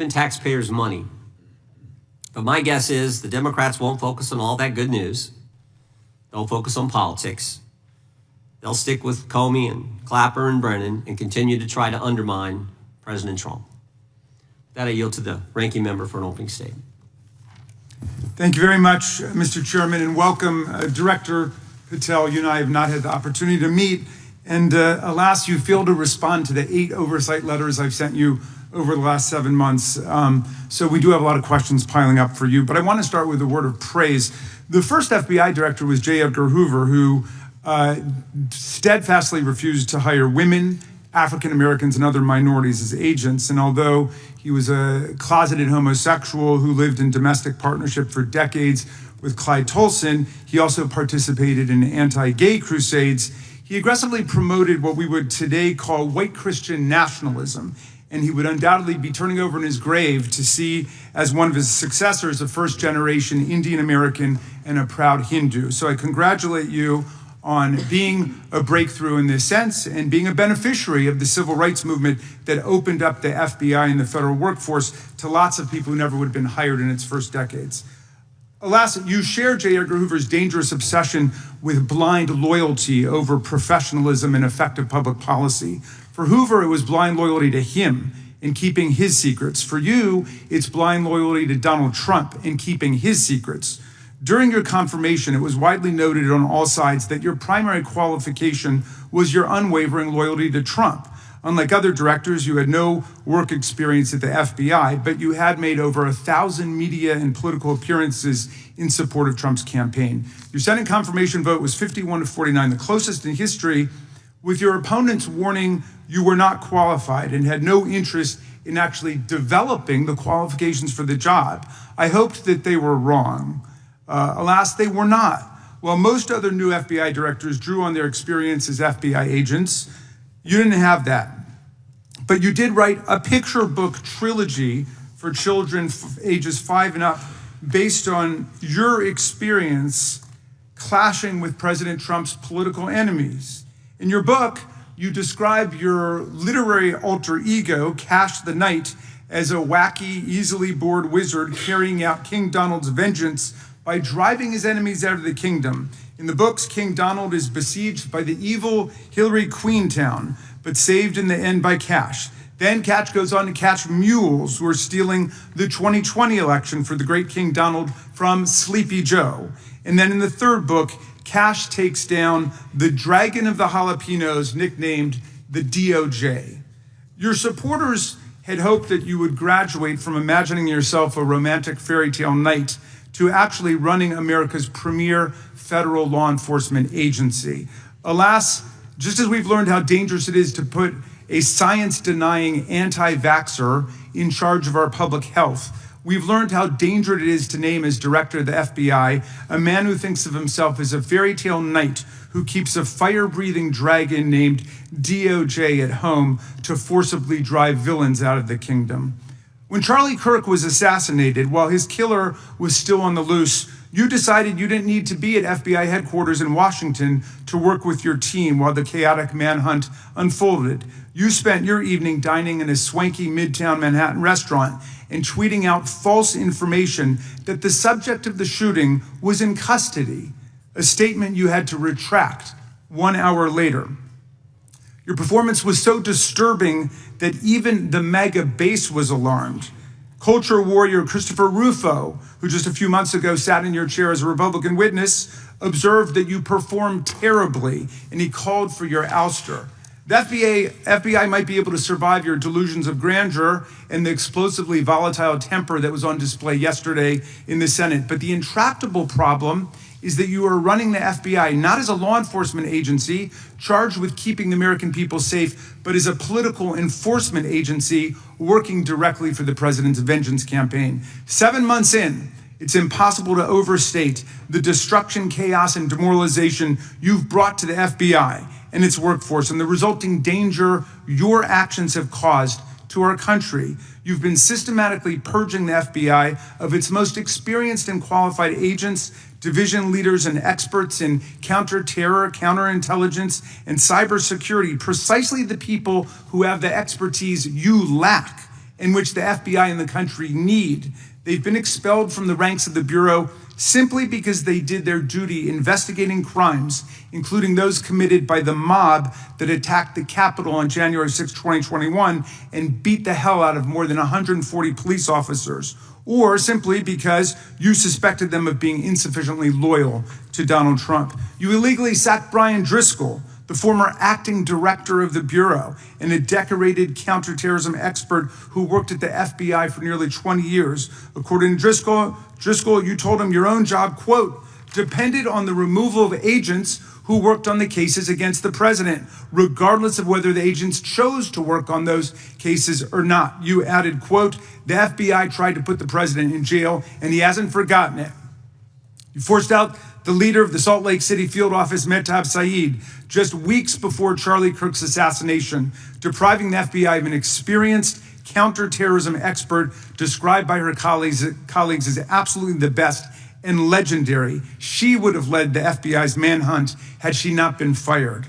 spend taxpayers' money. But my guess is the Democrats won't focus on all that good news. They'll focus on politics. They'll stick with Comey and Clapper and Brennan and continue to try to undermine President Trump. With that, I yield to the ranking member for an opening statement. Thank you very much, Mr. Chairman, and welcome, Director Patel. You and I have not had the opportunity to meet, and alas, you failed to respond to the 8 oversight letters I've sent you over the last 7 months. So we do have a lot of questions piling up for you, but I want to start with a word of praise. The first FBI director was J. Edgar Hoover, who steadfastly refused to hire women, African Americans, and other minorities as agents. And although he was a closeted homosexual who lived in domestic partnership for decades with Clyde Tolson, he also participated in anti-gay crusades. He aggressively promoted what we would today call white Christian nationalism, and he would undoubtedly be turning over in his grave to see as one of his successors a first-generation Indian American and a proud Hindu. So I congratulate you on being a breakthrough in this sense and being a beneficiary of the civil rights movement that opened up the FBI and the federal workforce to lots of people who never would have been hired in its first decades. Alas, you share J. Edgar Hoover's dangerous obsession with blind loyalty over professionalism and effective public policy. For Hoover, it was blind loyalty to him in keeping his secrets. For you, it's blind loyalty to Donald Trump in keeping his secrets. During your confirmation, it was widely noted on all sides that your primary qualification was your unwavering loyalty to Trump. Unlike other directors, you had no work experience at the FBI, but you had made over 1,000 media and political appearances in support of Trump's campaign. Your Senate confirmation vote was 51-49, the closest in history, with your opponents warning you were not qualified and had no interest in actually developing the qualifications for the job. I hoped that they were wrong. Alas, they were not. While most other new FBI directors drew on their experience as FBI agents, you didn't have that. But you did write a picture book trilogy for children ages 5 and up based on your experience clashing with President Trump's political enemies. In your book, you describe your literary alter ego, Kash the Knight, as a wacky, easily bored wizard carrying out King Donald's vengeance by driving his enemies out of the kingdom. In the books, King Donald is besieged by the evil Hillary Queentown, but saved in the end by Kash. Then Kash goes on to catch mules who are stealing the 2020 election for the great King Donald from Sleepy Joe. And then in the third book, Kash takes down the Dragon of the Jalapenos, nicknamed the DOJ. Your supporters had hoped that you would graduate from imagining yourself a romantic fairy tale knight to actually running America's premier federal law enforcement agency. Alas, just as we've learned how dangerous it is to put a science-denying anti-vaxxer in charge of our public health, we've learned how dangerous it is to name as director of the FBI a man who thinks of himself as a fairy tale knight who keeps a fire-breathing dragon named DOJ at home to forcibly drive villains out of the kingdom. When Charlie Kirk was assassinated, while his killer was still on the loose, you decided you didn't need to be at FBI headquarters in Washington to work with your team while the chaotic manhunt unfolded. You spent your evening dining in a swanky Midtown Manhattan restaurant and tweeting out false information that the subject of the shooting was in custody, a statement you had to retract 1 hour later. Your performance was so disturbing that even the MAGA base was alarmed. Culture warrior Christopher Rufo, who just a few months ago sat in your chair as a Republican witness, observed that you performed terribly, and he called for your ouster. The FBI might be able to survive your delusions of grandeur and the explosively volatile temper that was on display yesterday in the Senate, but the intractable problem is that you are running the FBI not as a law enforcement agency charged with keeping the American people safe, but as a political enforcement agency working directly for the president's vengeance campaign. 7 months in, it's impossible to overstate the destruction, chaos, and demoralization you've brought to the FBI and its workforce and the resulting danger your actions have caused to our country. You've been systematically purging the FBI of its most experienced and qualified agents, division leaders, and experts in counterterror, counterintelligence, and cybersecurity, precisely the people who have the expertise you lack. and which the FBI and the country need. They've been expelled from the ranks of the Bureau simply because they did their duty investigating crimes, including those committed by the mob that attacked the Capitol on January 6, 2021, and beat the hell out of more than 140 police officers, or simply because you suspected them of being insufficiently loyal to Donald Trump. You illegally sacked Brian Driscoll, the former acting director of the Bureau and a decorated counterterrorism expert who worked at the FBI for nearly 20 years. According to Driscoll, you told him your own job, quote, depended on the removal of agents who worked on the cases against the president, regardless of whether the agents chose to work on those cases or not. You added, quote, the FBI tried to put the president in jail and he hasn't forgotten it. You forced out the leader of the Salt Lake City field office, Mehtab Saeed, just weeks before Charlie Kirk's assassination, depriving the FBI of an experienced counterterrorism expert described by her colleagues as absolutely the best and legendary. She would have led the FBI's manhunt had she not been fired.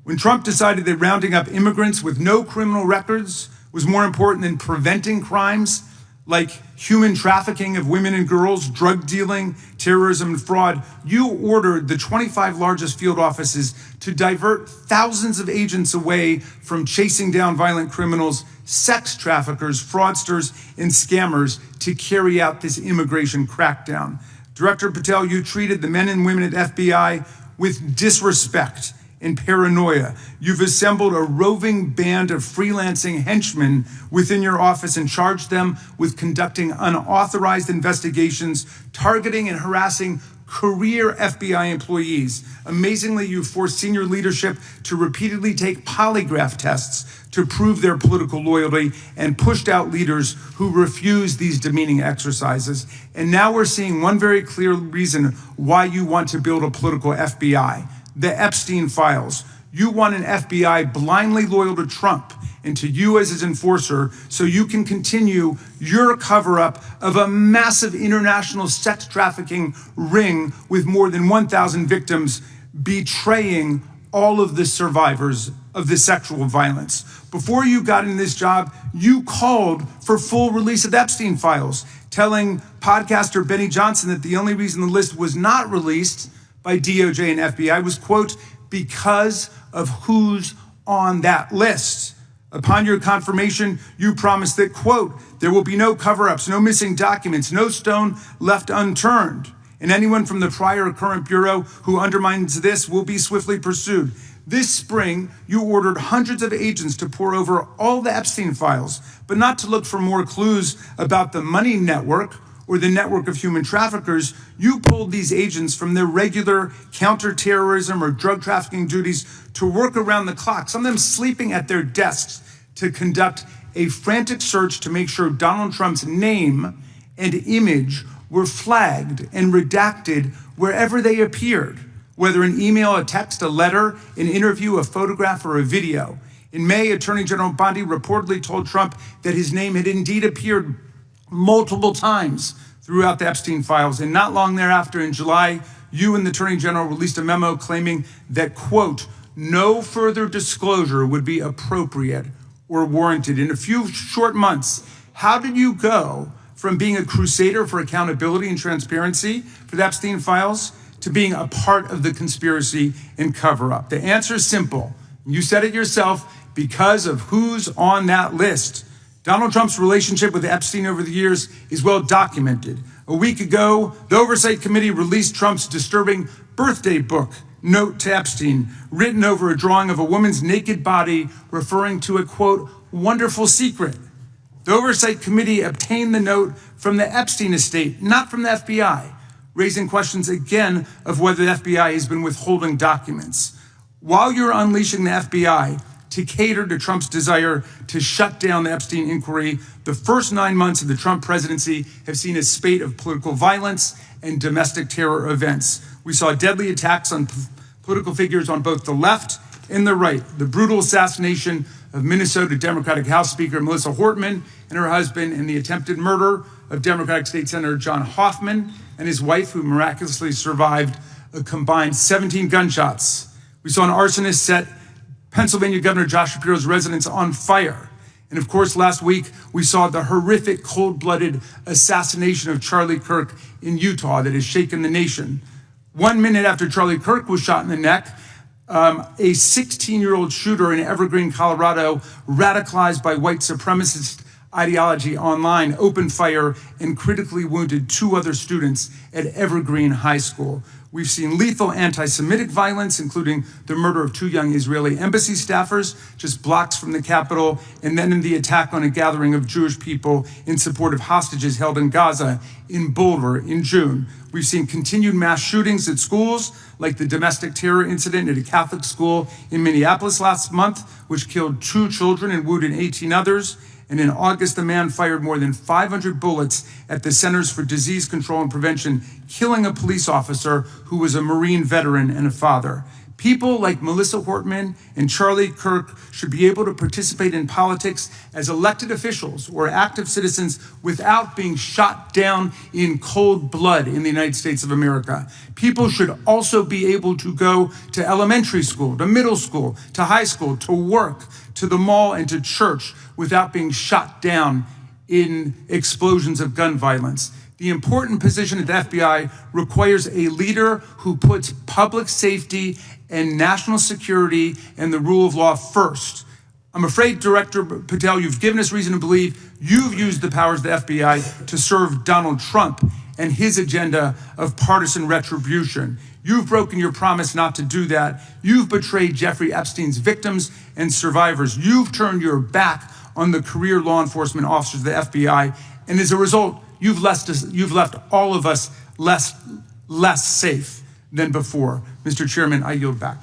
When Trump decided that rounding up immigrants with no criminal records was more important than preventing crimes like human trafficking of women and girls, drug dealing, terrorism, and fraud, you ordered the 25 largest field offices to divert thousands of agents away from chasing down violent criminals, sex traffickers, fraudsters, and scammers to carry out this immigration crackdown. Director Patel, you treated the men and women at FBI with disrespect and paranoia. You've assembled a roving band of freelancing henchmen within your office and charged them with conducting unauthorized investigations, targeting and harassing career FBI employees. Amazingly, you forced senior leadership to repeatedly take polygraph tests to prove their political loyalty and pushed out leaders who refused these demeaning exercises. And now we're seeing one very clear reason why you want to build a political FBI. The Epstein files. You want an FBI blindly loyal to Trump and to you as his enforcer so you can continue your cover-up of a massive international sex trafficking ring with more than 1,000 victims, betraying all of the survivors of the sexual violence. Before you got in this job, you called for full release of Epstein files, telling podcaster Benny Johnson that the only reason the list was not released by DOJ and FBI was, quote, because of who's on that list. Upon your confirmation, you promised that, quote, there will be no cover-ups, no missing documents, no stone left unturned. And anyone from the prior or current Bureau who undermines this will be swiftly pursued. This spring, you ordered hundreds of agents to pore over all the Epstein files, but not to look for more clues about the money network or the network of human traffickers. You pulled these agents from their regular counterterrorism or drug trafficking duties to work around the clock, some of them sleeping at their desks, to conduct a frantic search to make sure Donald Trump's name and image were flagged and redacted wherever they appeared, whether an email, a text, a letter, an interview, a photograph, or a video. In May, Attorney General Bondi reportedly told Trump that his name had indeed appeared multiple times throughout the Epstein files. And not long thereafter, in July, you and the Attorney General released a memo claiming that, quote, no further disclosure would be appropriate or warranted. In a few short months, how did you go from being a crusader for accountability and transparency for the Epstein files to being a part of the conspiracy and cover-up? The answer is simple. You said it yourself, because of who's on that list. Donald Trump's relationship with Epstein over the years is well documented. A week ago, the Oversight Committee released Trump's disturbing birthday book, Note to Epstein, written over a drawing of a woman's naked body, referring to a, quote, wonderful secret. The Oversight Committee obtained the note from the Epstein estate, not from the FBI, raising questions again of whether the FBI has been withholding documents. While you're unleashing the FBI to cater to Trump's desire to shut down the Epstein inquiry, the first 9 months of the Trump presidency have seen a spate of political violence and domestic terror events. We saw deadly attacks on political figures on both the left and the right. The brutal assassination of Minnesota Democratic House Speaker Melissa Hortman and her husband, and the attempted murder of Democratic State Senator John Hoffman and his wife, who miraculously survived a combined 17 gunshots. We saw an arsonist set Pennsylvania Governor Josh Shapiro's residence on fire. And of course, last week, we saw the horrific cold-blooded assassination of Charlie Kirk in Utah that has shaken the nation. 1 minute after Charlie Kirk was shot in the neck, a 16-year-old shooter in Evergreen, Colorado, radicalized by white supremacist ideology online, opened fire and critically wounded 2 other students at Evergreen High School. We've seen lethal anti-Semitic violence, including the murder of 2 young Israeli embassy staffers just blocks from the Capitol, and then in the attack on a gathering of Jewish people in support of hostages held in Gaza in Boulder in June. We've seen continued mass shootings at schools, like the domestic terror incident at a Catholic school in Minneapolis last month, which killed 2 children and wounded 18 others. And in August, a man fired more than 500 bullets at the Centers for Disease Control and Prevention, killing a police officer who was a Marine veteran and a father. People like Melissa Hortman and Charlie Kirk should be able to participate in politics as elected officials or active citizens without being shot down in cold blood in the United States of America. People should also be able to go to elementary school, to middle school, to high school, to work, to the mall, and to church without being shot down in explosions of gun violence. The important position at the FBI requires a leader who puts public safety and national security and the rule of law first. I'm afraid, Director Patel, you've given us reason to believe you've used the powers of the FBI to serve Donald Trump and his agenda of partisan retribution. You've broken your promise not to do that. You've betrayed Jeffrey Epstein's victims and survivors. You've turned your back on the career law enforcement officers of the FBI, and as a result, you've left all of us less safe than before. Mr. Chairman, I yield back.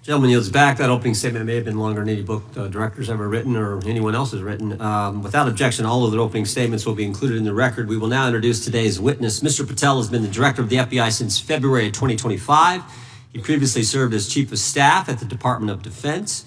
Gentleman yields back. That opening statement may have been longer than any book director's ever written or anyone else has written. Without objection, all of the opening statements will be included in the record. We will now introduce today's witness. Mr. Patel has been the director of the FBI since February of 2025. He previously served as chief of staff at the Department of Defense.